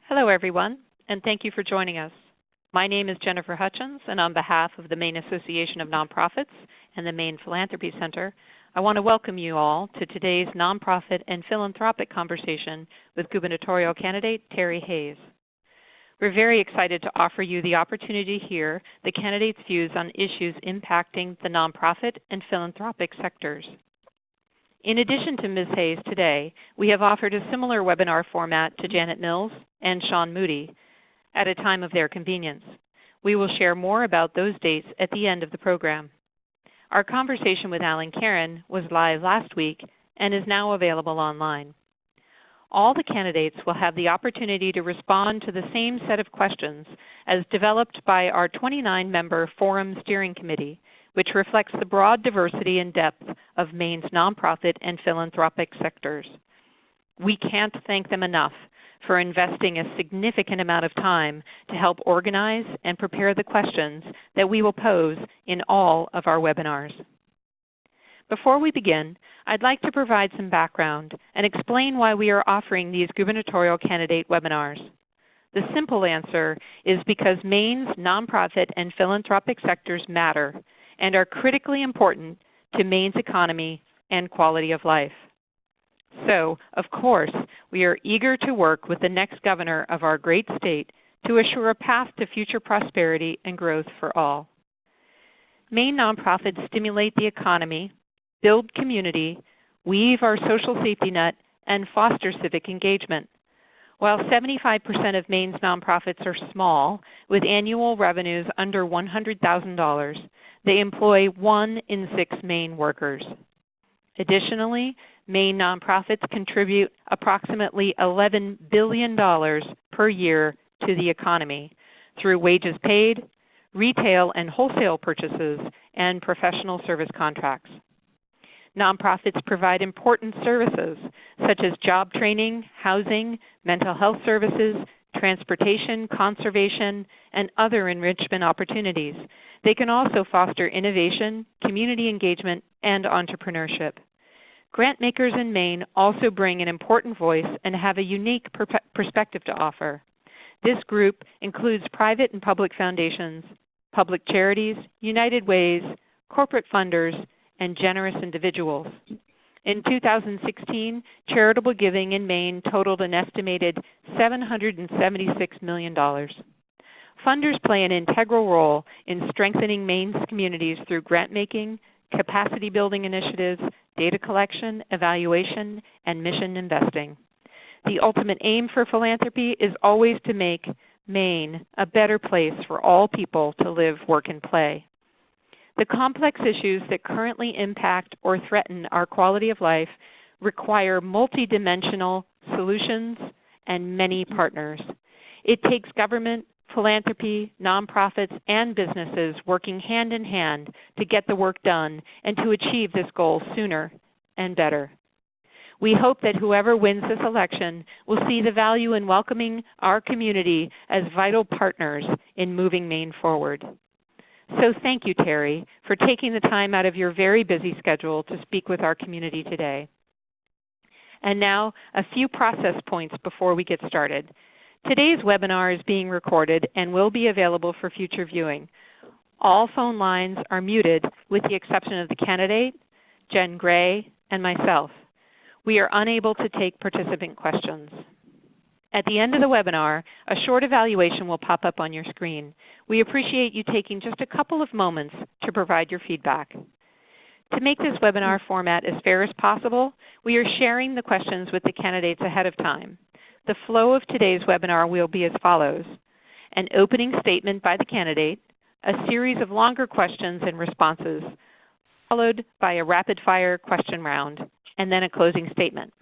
Hello, everyone, and thank you for joining us. My name is Jennifer Hutchins, and on behalf of the Maine Association of Nonprofits and the Maine Philanthropy Center, I want to welcome you all to today's nonprofit and philanthropic conversation with gubernatorial candidate Terry Hayes. We're very excited to offer you the opportunity to hear the candidate's views on issues impacting the nonprofit and philanthropic sectors. In addition to Ms. Hayes today, we have offered a similar webinar format to Janet Mills and Sean Moody at a time of their convenience. We will share more about those dates at the end of the program. Our conversation with Alan Karen was live last week and is now available online. All the candidates will have the opportunity to respond to the same set of questions as developed by our 29-member Forum Steering Committee, which reflects the broad diversity and depth of Maine's nonprofit and philanthropic sectors. We can't thank them enough for investing a significant amount of time to help organize and prepare the questions that we will pose in all of our webinars. Before we begin, I'd like to provide some background and explain why we are offering these gubernatorial candidate webinars. The simple answer is because Maine's nonprofit and philanthropic sectors matter and are critically important to Maine's economy and quality of life. So, of course, we are eager to work with the next governor of our great state to assure a path to future prosperity and growth for all. Maine nonprofits stimulate the economy, build community, weave our social safety net, and foster civic engagement. While 75% of Maine's nonprofits are small, with annual revenues under $100,000, they employ 1 in 6 Maine workers. Additionally, Maine nonprofits contribute approximately $11 billion per year to the economy through wages paid, retail and wholesale purchases, and professional service contracts. Nonprofits provide important services such as job training, housing, mental health services, transportation, conservation, and other enrichment opportunities. They can also foster innovation, community engagement, and entrepreneurship. Grant makers in Maine also bring an important voice and have a unique perspective to offer. This group includes private and public foundations, public charities, United Ways, corporate funders, and generous individuals. In 2016, charitable giving in Maine totaled an estimated $776 million. Funders play an integral role in strengthening Maine's communities through grant making, capacity building initiatives, data collection, evaluation, and mission investing. The ultimate aim for philanthropy is always to make Maine a better place for all people to live, work, and play. The complex issues that currently impact or threaten our quality of life require multidimensional solutions and many partners. It takes government, philanthropy, nonprofits, and businesses working hand in hand to get the work done and to achieve this goal sooner and better. We hope that whoever wins this election will see the value in welcoming our community as vital partners in moving Maine forward. So thank you, Terry, for taking the time out of your very busy schedule to speak with our community today. And now, a few process points before we get started. Today's webinar is being recorded and will be available for future viewing. All phone lines are muted with the exception of the candidate, Jen Gray, and myself. We are unable to take participant questions. At the end of the webinar, a short evaluation will pop up on your screen. We appreciate you taking just a couple of moments to provide your feedback. To make this webinar format as fair as possible, we are sharing the questions with the candidates ahead of time. The flow of today's webinar will be as follows: an opening statement by the candidate, a series of longer questions and responses, followed by a rapid-fire question round, and then a closing statement.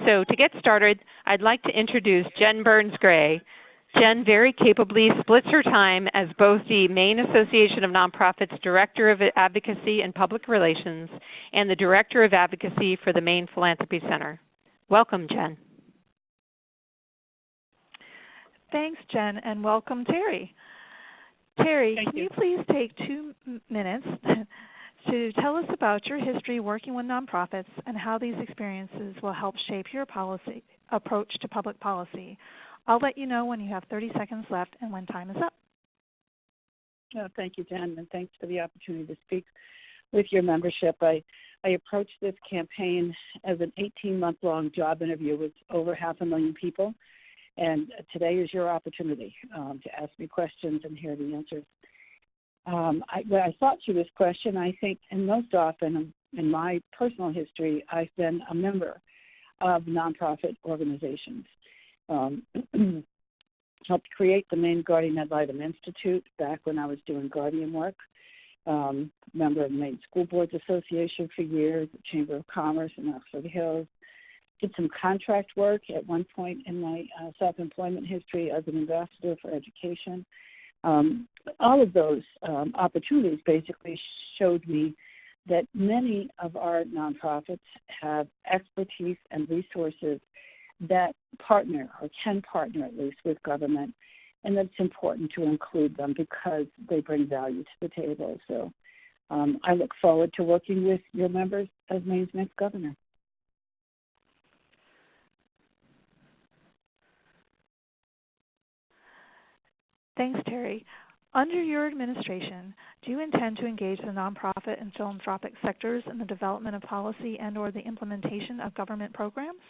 So to get started, I'd like to introduce Jen Burns-Gray. Jen very capably splits her time as both the Maine Association of Nonprofits Director of Advocacy and Public Relations and the Director of Advocacy for the Maine Philanthropy Center. Welcome, Jen. Thanks, Jen, and welcome, Terry. Terry, can you please take 2 minutes to tell us about your history working with nonprofits and how these experiences will help shape your approach to public policy. I'll let you know when you have 30 seconds left and when time is up. Thank you, Jen, and thanks for the opportunity to speak with your membership. I approached this campaign as an 18-month-long job interview with over 500,000 people, and today is your opportunity to ask me questions and hear the answers. When I thought through this question, I think, and most often in my personal history, I've been a member of nonprofit organizations. Helped create the Maine Guardian Ad Litem Institute back when I was doing guardian work. Member of the Maine School Boards Association for years, the Chamber of Commerce in Oxford Hills. Did some contract work at one point in my self-employment history as an ambassador for education. All of those opportunities basically showed me that many of our nonprofits have expertise and resources that partner or can partner at least with government, and that's important to include them because they bring value to the table. So I look forward to working with your members as Maine's next governor. Thanks, Terry. Under your administration, do you intend to engage the nonprofit and philanthropic sectors in the development of policy and or the implementation of government programs?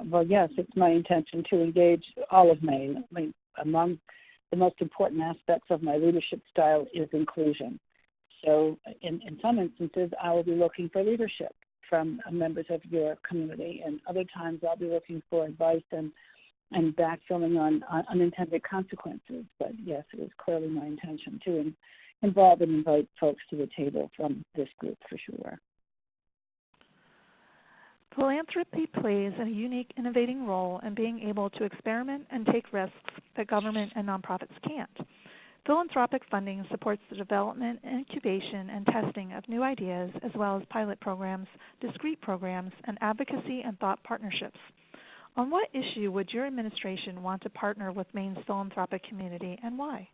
Well, yes, it's my intention to engage all of Maine. I mean, among the most important aspects of my leadership style is inclusion. So in some instances, I will be looking for leadership from members of your community, and other times I'll be looking for advice and backfilling on unintended consequences. But yes, it is clearly my intention to involve and invite folks to the table from this group for sure. Philanthropy plays a unique, innovating role in being able to experiment and take risks that government and nonprofits can't. Philanthropic funding supports the development, incubation, and testing of new ideas, as well as pilot programs, discrete programs, and advocacy and thought partnerships. On what issue would your administration want to partner with Maine's philanthropic community, and why?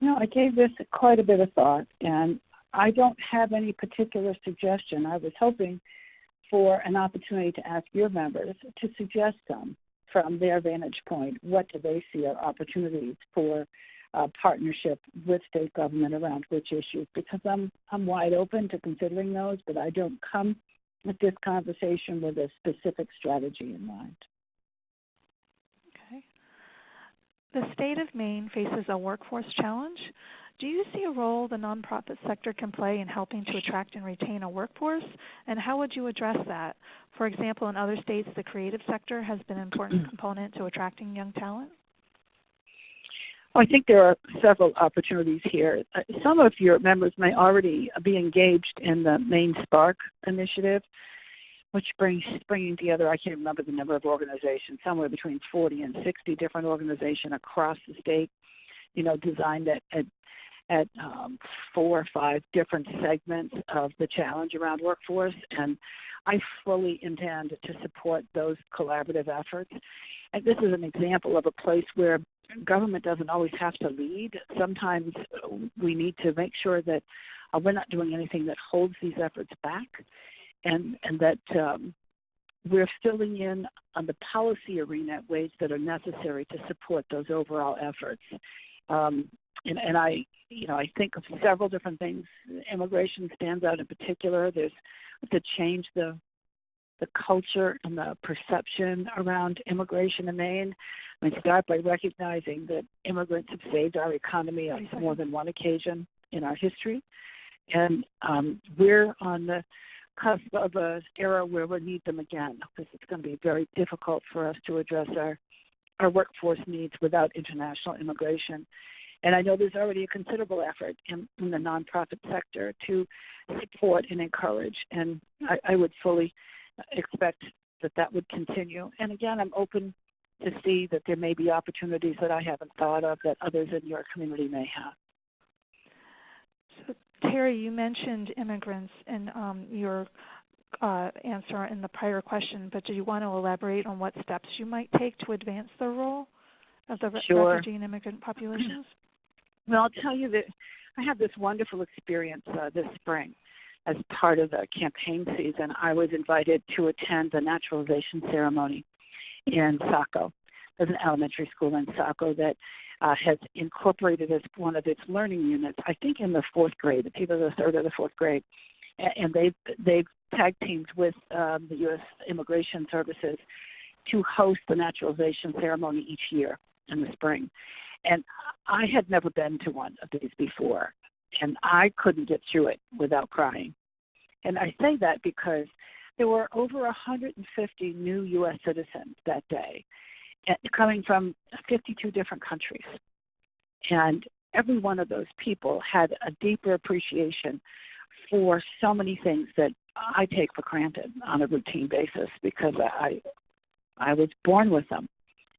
I gave this quite a bit of thought, and I don't have any particular suggestion. I was hoping for an opportunity to ask your members to suggest some from their vantage point. What do they see are opportunities for partnership with state government around which issues? Because I'm wide open to considering those, but I don't come at this conversation with a specific strategy in mind. Okay. The state of Maine faces a workforce challenge. Do you see a role the nonprofit sector can play in helping to attract and retain a workforce, and how would you address that? For example, in other states, the creative sector has been an important component to attracting young talent. I think there are several opportunities here. Some of your members may already be engaged in the Maine Spark initiative, which bringing together, I can't remember the number of organizations, somewhere between 40 and 60 different organizations across the state, designed at 4 or 5 different segments of the challenge around workforce, and I fully intend to support those collaborative efforts. And this is an example of a place where government doesn't always have to lead. Sometimes we need to make sure that we're not doing anything that holds these efforts back, and that we're filling in on the policy arena ways that are necessary to support those overall efforts. And I think of several different things. Immigration stands out in particular. There's to change the culture and the perception around immigration in Maine. I mean, start by recognizing that immigrants have saved our economy on more than one occasion in our history. And we're on the cusp of an era where we'll need them again, because it's going to be very difficult for us to address our workforce needs without international immigration. And I know there's already a considerable effort in the nonprofit sector to support and encourage, and I would fully expect that would continue. And again, I'm open to see that there may be opportunities that I haven't thought of that others in your community may have. So, Terry, you mentioned immigrants in your answer in the prior question, but do you want to elaborate on what steps you might take to advance the role of the refugee and immigrant populations? Well, I'll tell you that I had this wonderful experience this spring. As part of the campaign season, I was invited to attend the naturalization ceremony in Saco. There's an elementary school in Saco that has incorporated as one of its learning units, I think in the fourth grade. It's either the third or the fourth grade. And they've tag teamed with the U.S. Immigration Services to host the naturalization ceremony each year in the spring. And I had never been to one of these before, and I couldn't get through it without crying. And I say that because there were over 150 new U.S. citizens that day, coming from 52 different countries. And every one of those people had a deeper appreciation for so many things that I take for granted on a routine basis because I was born with them.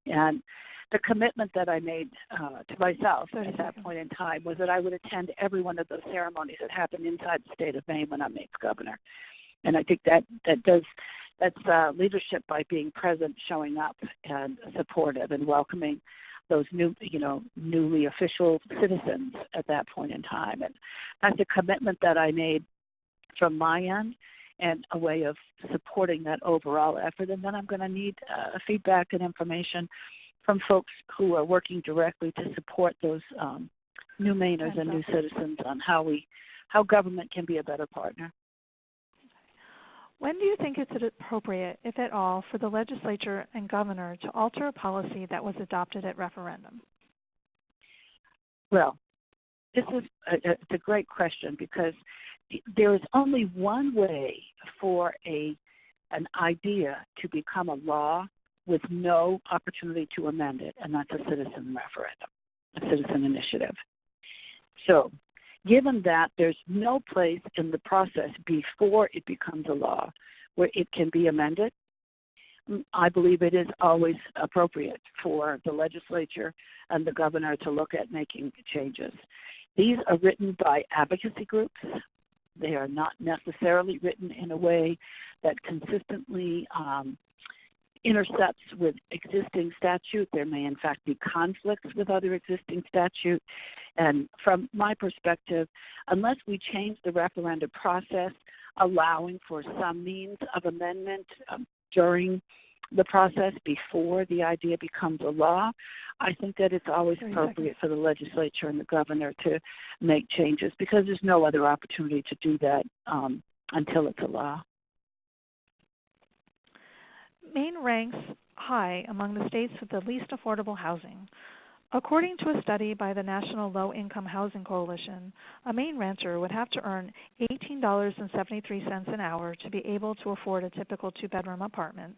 And the commitment that I made to myself at that point in time was that I would attend every one of those ceremonies that happened inside the state of Maine when I'm Maine's governor. And I think that's leadership by being present, showing up, and supportive and welcoming those newly official citizens at that point in time. And that's a commitment that I made from my end and a way of supporting that overall effort. And then I'm going to need feedback and information from folks who are working directly to support those new Mainers and new citizens on how government can be a better partner. When do you think it's appropriate, if at all, for the legislature and governor to alter a policy that was adopted at referendum? Well, this is it's a great question because there is only one way for an idea to become a law with no opportunity to amend it, and that's a citizen referendum, a citizen initiative. So given that there's no place in the process before it becomes a law where it can be amended, I believe it is always appropriate for the legislature and the governor to look at making changes. These are written by advocacy groups. They are not necessarily written in a way that consistently intercepts with existing statute. There may, in fact, be conflicts with other existing statute. And from my perspective, unless we change the referendum process, allowing for some means of amendment during the process before the idea becomes a law, I think that it's always appropriate for the legislature and the governor to make changes because there's no other opportunity to do that until it's a law. Maine ranks high among the states with the least affordable housing. According to a study by the National Low-Income Housing Coalition, a Maine renter would have to earn $18.73 an hour to be able to afford a typical two-bedroom apartment,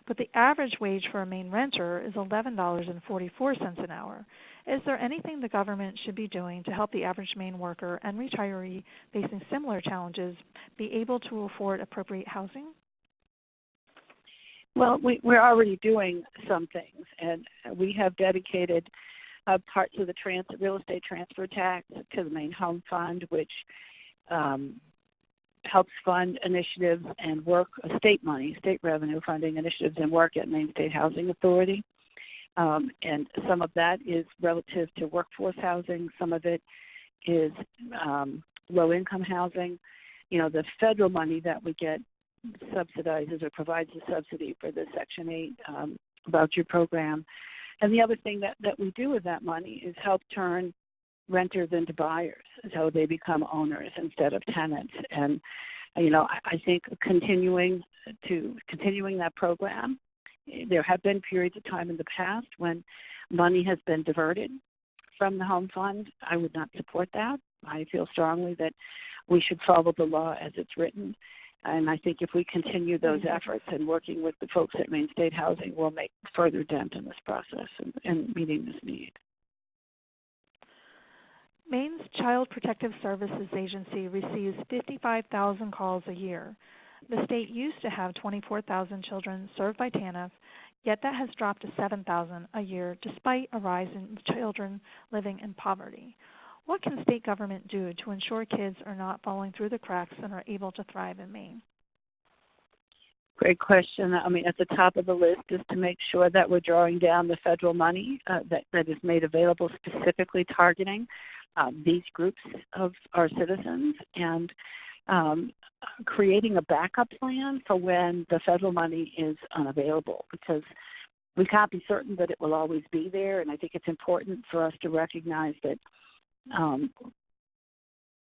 but the average wage for a Maine renter is $11.44 an hour. Is there anything the government should be doing to help the average Maine worker and retiree facing similar challenges be able to afford appropriate housing? Well, we're already doing some things, and we have dedicated parts of the real estate transfer tax to the Maine Home Fund, which helps fund initiatives and work, state money, state revenue funding initiatives and work at Maine State Housing Authority. And some of that is relative to workforce housing. Some of it is low-income housing. You know, the federal money that we get subsidizes or provides a subsidy for the Section 8 voucher program. And the other thing that we do with that money is help turn renters into buyers so they become owners instead of tenants. And, you know, I think continuing that program, there have been periods of time in the past when money has been diverted from the home fund. I would not support that. I feel strongly that we should follow the law as it's written. And I think if we continue those efforts and working with the folks at Maine State Housing, we'll make further dent in this process and meeting this need. Maine's Child Protective Services Agency receives 55,000 calls a year. The state used to have 24,000 children served by TANF, yet that has dropped to 7,000 a year despite a rise in children living in poverty. What can state government do to ensure kids are not falling through the cracks and are able to thrive in Maine? Great question. I mean, at the top of the list is to make sure that we're drawing down the federal money that is made available specifically targeting these groups of our citizens and creating a backup plan for when the federal money is unavailable, because we can't be certain that it will always be there, and I think it's important for us to recognize that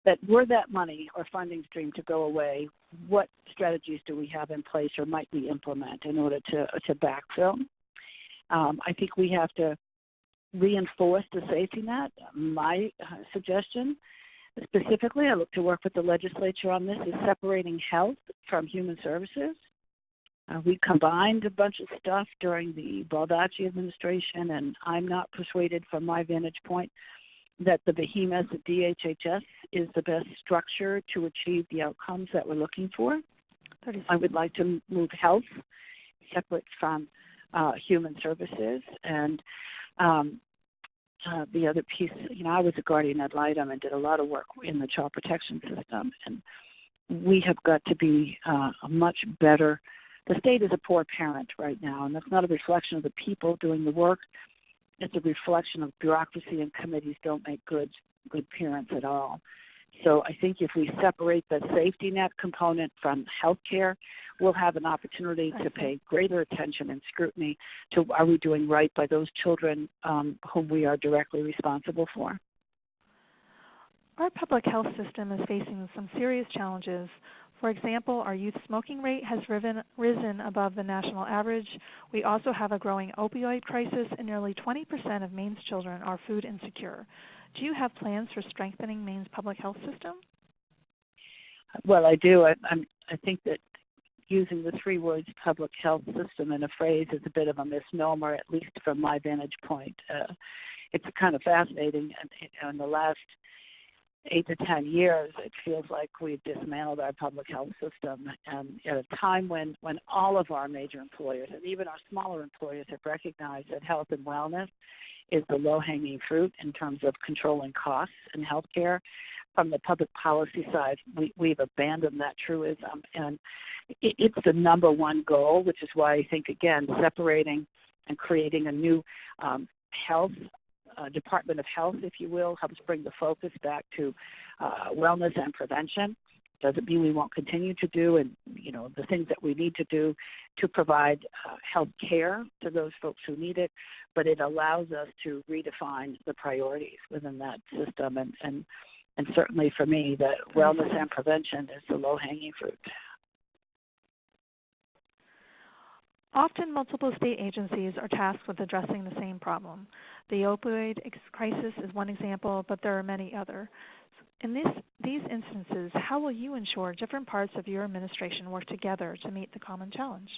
that were that money or funding stream to go away, what strategies do we have in place or might we implement in order to backfill? I think we have to reinforce the safety net. My suggestion, specifically, I look to work with the legislature on this, is separating health from human services. We combined a bunch of stuff during the Baldacci administration, and I'm not persuaded from my vantage point that the behemoth at DHHS is the best structure to achieve the outcomes that we're looking for. I would like to move health separate from human services. And the other piece, I was a guardian ad litem and did a lot of work in the child protection system, and we have got to be a much better. The state is a poor parent right now, and that's not a reflection of the people doing the work. It's a reflection of bureaucracy, and committees don't make good parents at all. So I think if we separate the safety net component from health care, we'll have an opportunity to pay greater attention and scrutiny to are we doing right by those children whom we are directly responsible for. Our public health system is facing some serious challenges. For example, our youth smoking rate has risen above the national average. We also have a growing opioid crisis, and nearly 20% of Maine's children are food insecure. Do you have plans for strengthening Maine's public health system? Well, I do. I think that using the three words public health system in a phrase is a bit of a misnomer, at least from my vantage point. It's kind of fascinating. In the last 8 to 10 years, it feels like we've dismantled our public health system, and at a time when all of our major employers and even our smaller employers have recognized that health and wellness is the low-hanging fruit in terms of controlling costs in healthcare. From the public policy side, we've abandoned that truism, and it's the number one goal, which is why I think, again, separating and creating a new health Department of Health, if you will, helps bring the focus back to wellness and prevention. Doesn't mean we won't continue to do and the things that we need to do to provide health care to those folks who need it, but it allows us to redefine the priorities within that system. And certainly for me, that wellness and prevention is the low-hanging fruit. Often multiple state agencies are tasked with addressing the same problem. The opioid crisis is one example, but there are many others. In these instances, how will you ensure different parts of your administration work together to meet the common challenge?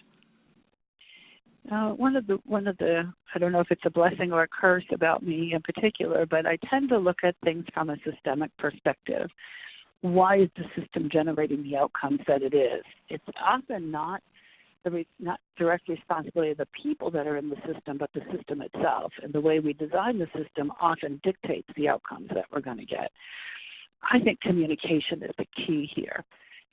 One of the I don't know if it's a blessing or a curse about me in particular, but I tend to look at things from a systemic perspective. Why is the system generating the outcomes that it is? It's often not direct responsibility of the people that are in the system, but the system itself. And the way we design the system often dictates the outcomes that we're going to get. I think communication is the key here.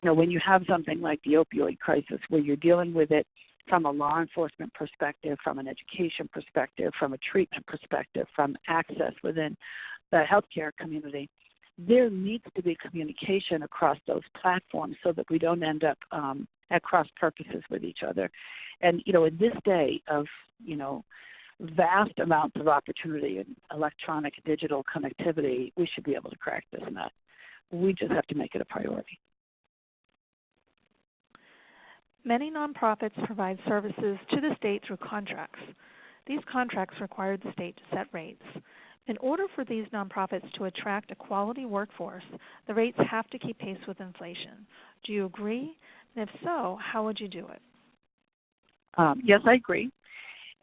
When you have something like the opioid crisis, where you're dealing with it from a law enforcement perspective, from an education perspective, from a treatment perspective, from access within the healthcare community, there needs to be communication across those platforms so that we don't end up at cross purposes with each other. And, in this day of, vast amounts of opportunity in electronic digital connectivity, we should be able to crack this nut. We just have to make it a priority. Many nonprofits provide services to the state through contracts. These contracts require the state to set rates. In order for these nonprofits to attract a quality workforce, the rates have to keep pace with inflation. Do you agree? And if so, how would you do it? Yes, I agree.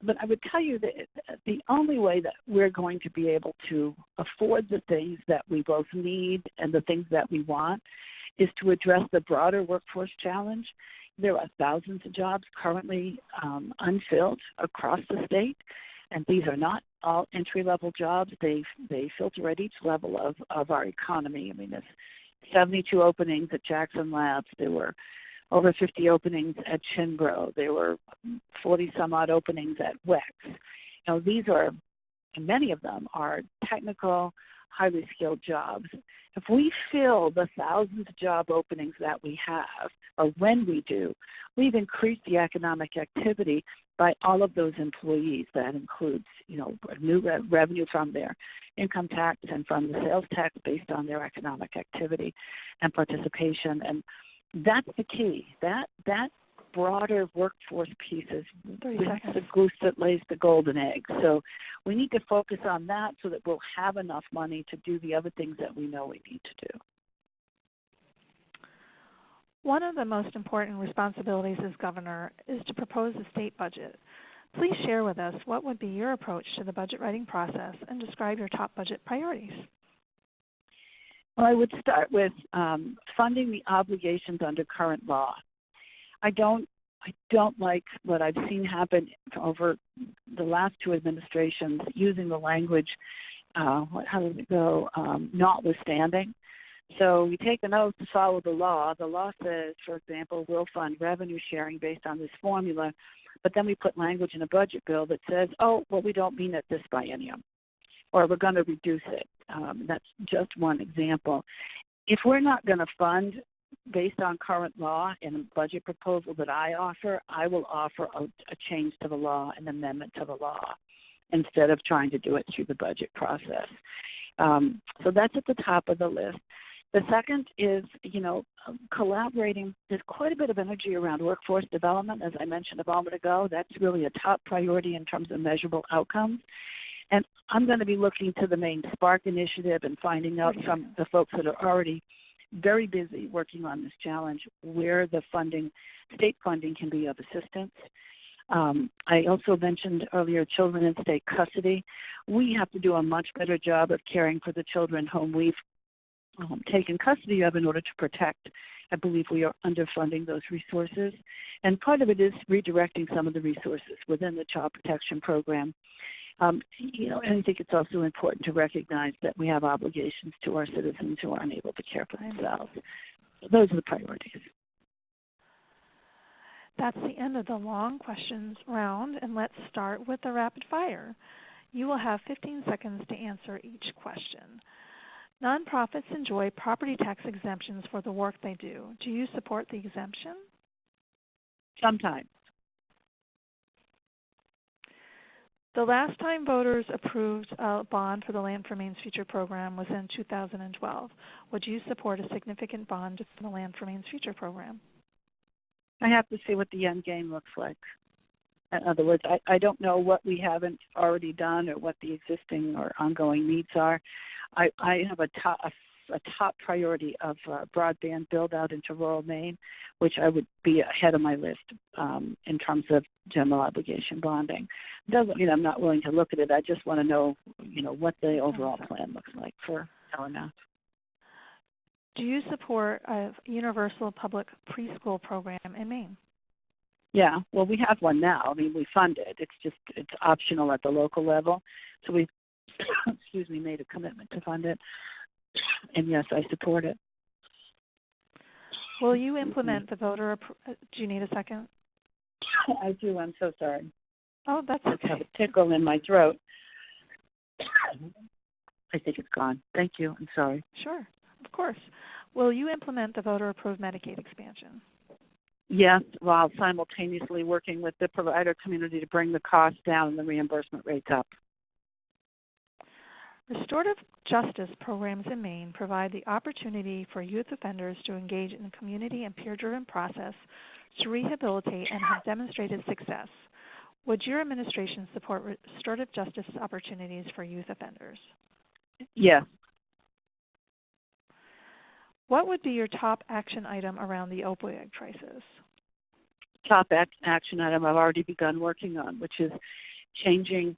But I would tell you that the only way that we're going to be able to afford the things that we both need and the things that we want is to address the broader workforce challenge. There are thousands of jobs currently unfilled across the state, and these are not all entry-level jobs. They filter at each level of our economy. I mean, there's 72 openings at Jackson Labs. There were over 50 openings at Chinbro. There were 40-some-odd openings at WEX. These are, and many of them are technical, highly skilled jobs. If we fill the thousands of job openings that we have, or when we do, we've increased the economic activity by all of those employees. That includes, new revenue from their income tax and from the sales tax based on their economic activity and participation. And that's the key. That broader workforce piece is the goose that lays the golden egg. So we need to focus on that so that we'll have enough money to do the other things that we know we need to do. One of the most important responsibilities as governor is to propose a state budget. Please share with us what would be your approach to the budget writing process and describe your top budget priorities. Well, I would start with funding the obligations under current law. I don't like what I've seen happen over the last two administrations using the language, how does it go, notwithstanding. So we take an oath to follow the law. The law says, for example, we'll fund revenue sharing based on this formula, but then we put language in a budget bill that says, oh, well, we don't mean it this biennium, or we're going to reduce it. That's just one example. If we're not going to fund based on current law in a budget proposal that I offer, I will offer a change to the law, an amendment to the law, instead of trying to do it through the budget process. So that's at the top of the list. The second is, collaborating. There's quite a bit of energy around workforce development, as I mentioned a moment ago. That's really a top priority in terms of measurable outcomes. And I'm going to be looking to the Maine Spark initiative and finding out from the folks that are already very busy working on this challenge where the state funding can be of assistance. I also mentioned earlier children in state custody. We have to do a much better job of caring for the children whom we've taken custody of in order to protect. I believe we are underfunding those resources. And part of it is redirecting some of the resources within the child protection program. And I think it's also important to recognize that we have obligations to our citizens who aren't able to care for themselves. So those are the priorities. That's the end of the long questions round, and let's start with the rapid fire. You will have 15 seconds to answer each question. Nonprofits enjoy property tax exemptions for the work they do. Do you support the exemption? Sometimes. The last time voters approved a bond for the Land for Maine's Future program was in 2012. Would you support a significant bond for the Land for Maine's Future program? I have to see what the end game looks like. In other words, I don't know what we haven't already done or what the existing or ongoing needs are. I have a top priority of broadband build-out into rural Maine, which I would be ahead of my list in terms of general obligation bonding. It doesn't mean I'm not willing to look at it. I just want to know, what the overall plan looks like for LNF. Do you support a universal public preschool program in Maine? Yeah, well, we have one now. I mean, we fund it. It's optional at the local level. So we've, made a commitment to fund it. And yes, I support it. Will you implement the voter? Do you need a second? I do. I'm so sorry. Oh, that's okay. I have a tickle in my throat. I think it's gone. Thank you. I'm sorry. Sure, of course. Will you implement the voter-approved Medicaid expansion? Yes, while simultaneously working with the provider community to bring the costs down and the reimbursement rates up. Restorative Justice programs in Maine provide the opportunity for youth offenders to engage in a community and peer-driven process to rehabilitate and have demonstrated success. Would your administration support restorative justice opportunities for youth offenders? Yes. What would be your top action item around the opioid crisis? Top action item I've already begun working on, which is changing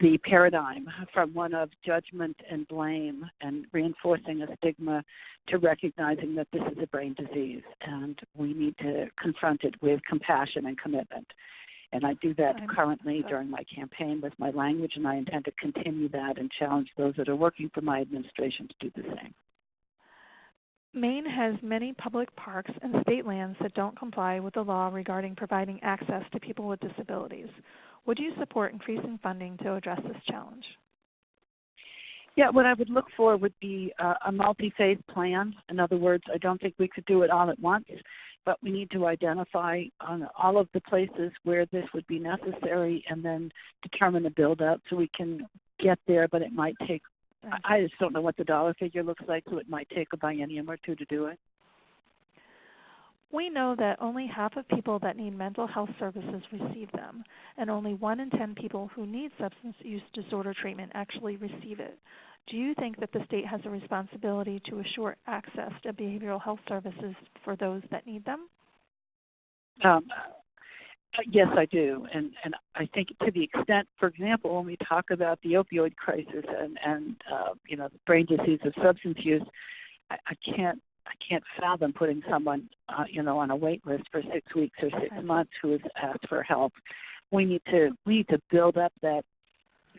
the paradigm from one of judgment and blame and reinforcing a stigma to recognizing that this is a brain disease and we need to confront it with compassion and commitment. And I do that currently during my campaign with my language, and I intend to continue that and challenge those that are working for my administration to do the same. Maine has many public parks and state lands that don't comply with the law regarding providing access to people with disabilities. Would you support increasing funding to address this challenge? Yeah, what I would look for would be a multi-phase plan. In other words, I don't think we could do it all at once, but we need to identify on all of the places where this would be necessary and then determine the build-out so we can get there, but it might take, I just don't know what the dollar figure looks like, so it might take a biennium or two to do it. We know that only half of people that need mental health services receive them, and only 1 in 10 people who need substance use disorder treatment actually receive it. Do you think that the state has a responsibility to assure access to behavioral health services for those that need them? Yes, I do, and I think to the extent, for example, when we talk about the opioid crisis and the brain disease of substance use, I can't fathom putting someone on a wait list for 6 weeks or 6 months who has asked for help. We need to build up that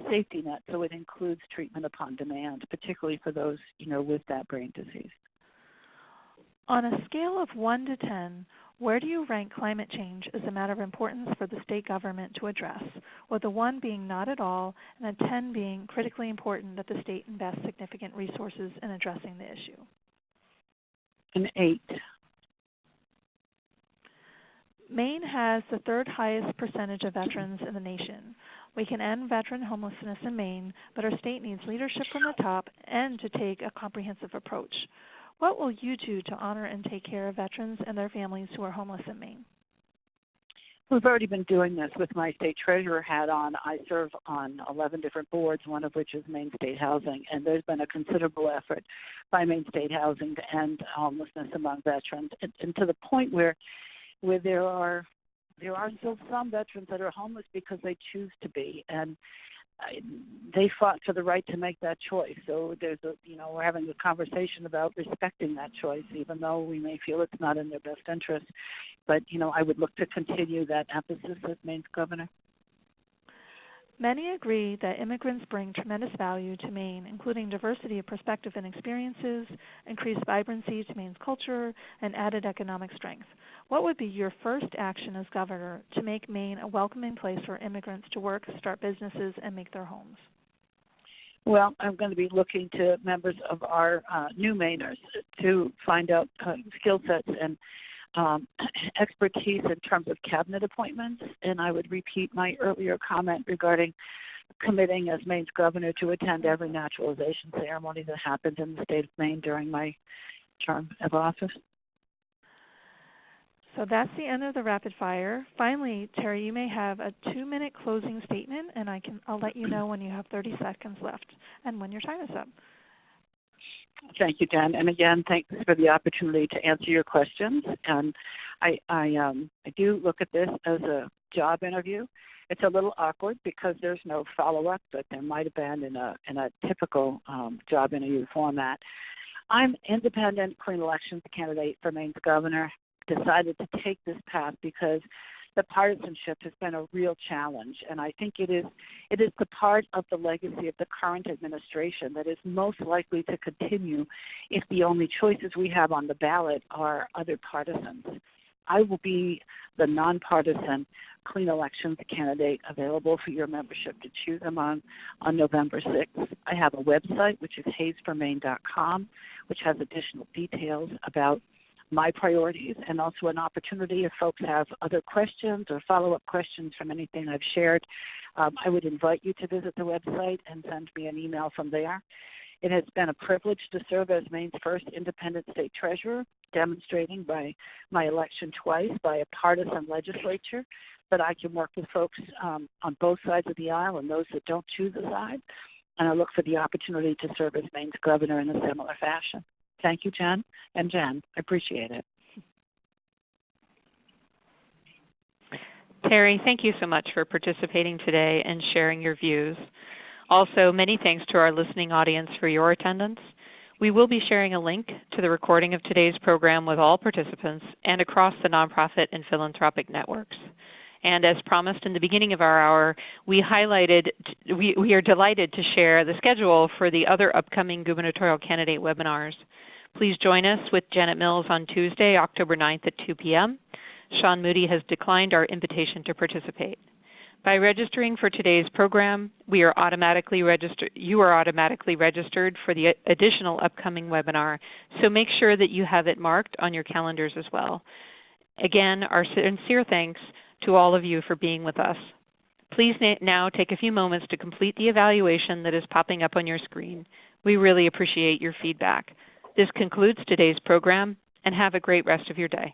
safety net so it includes treatment upon demand, particularly for those with that brain disease. On a scale of 1 to 10, where do you rank climate change as a matter of importance for the state government to address, with a 1 being not at all and a 10 being critically important that the state invest significant resources in addressing the issue? An 8. Maine has the 3rd highest percentage of veterans in the nation. We can end veteran homelessness in Maine, but our state needs leadership from the top and to take a comprehensive approach. What will you do to honor and take care of veterans and their families who are homeless in Maine? We've already been doing this with my state treasurer hat on. I serve on 11 different boards, one of which is Maine State Housing, and there's been a considerable effort by Maine State Housing to end homelessness among veterans, and to the point where there are still some veterans that are homeless because they choose to be, and they fought for the right to make that choice. So we're having a conversation about respecting that choice, even though we may feel it's not in their best interest. But, I would look to continue that emphasis as Maine's governor. Many agree that immigrants bring tremendous value to Maine, including diversity of perspective and experiences, increased vibrancy to Maine's culture, and added economic strength. What would be your first action as governor to make Maine a welcoming place for immigrants to work, start businesses, and make their homes? Well, I'm going to be looking to members of our new Mainers to find out skill sets and expertise in terms of cabinet appointments, and I would repeat my earlier comment regarding committing as Maine's governor to attend every naturalization ceremony that happens in the state of Maine during my term of office. So that's the end of the rapid fire. Finally, Terry, you may have a 2-minute closing statement, and I'll let you know when you have 30 seconds left and when your time is up. Thank you, Jen. And again, thanks for the opportunity to answer your questions. And I do look at this as a job interview. It's a little awkward because there's no follow-up, but there might have been in a typical job interview format. I'm independent clean elections candidate for Maine's governor. Decided to take this path because the partisanship has been a real challenge, and I think it is the part of the legacy of the current administration that is most likely to continue if the only choices we have on the ballot are other partisans. I will be the nonpartisan clean elections candidate available for your membership to choose among on November 6th. I have a website, which is hayesformaine.com, which has additional details about my priorities, and also an opportunity if folks have other questions or follow-up questions from anything I've shared. I would invite you to visit the website and send me an email from there. It has been a privilege to serve as Maine's first independent state treasurer, demonstrating by my election twice by a partisan legislature that I can work with folks on both sides of the aisle and those that don't choose a side. And I look for the opportunity to serve as Maine's governor in a similar fashion. Thank you, Jen. And Jen, I appreciate it. Terry, thank you so much for participating today and sharing your views. Also, many thanks to our listening audience for your attendance. We will be sharing a link to the recording of today's program with all participants and across the nonprofit and philanthropic networks. And as promised in the beginning of our hour, we are delighted to share the schedule for the other upcoming gubernatorial candidate webinars. Please join us with Janet Mills on Tuesday, October 9th at 2 p.m. Sean Moody has declined our invitation to participate. By registering for today's program, you are automatically registered for the additional upcoming webinar, so make sure that you have it marked on your calendars as well. Again, our sincere thanks to all of you for being with us. Please now take a few moments to complete the evaluation that is popping up on your screen. We really appreciate your feedback. This concludes today's program, and have a great rest of your day.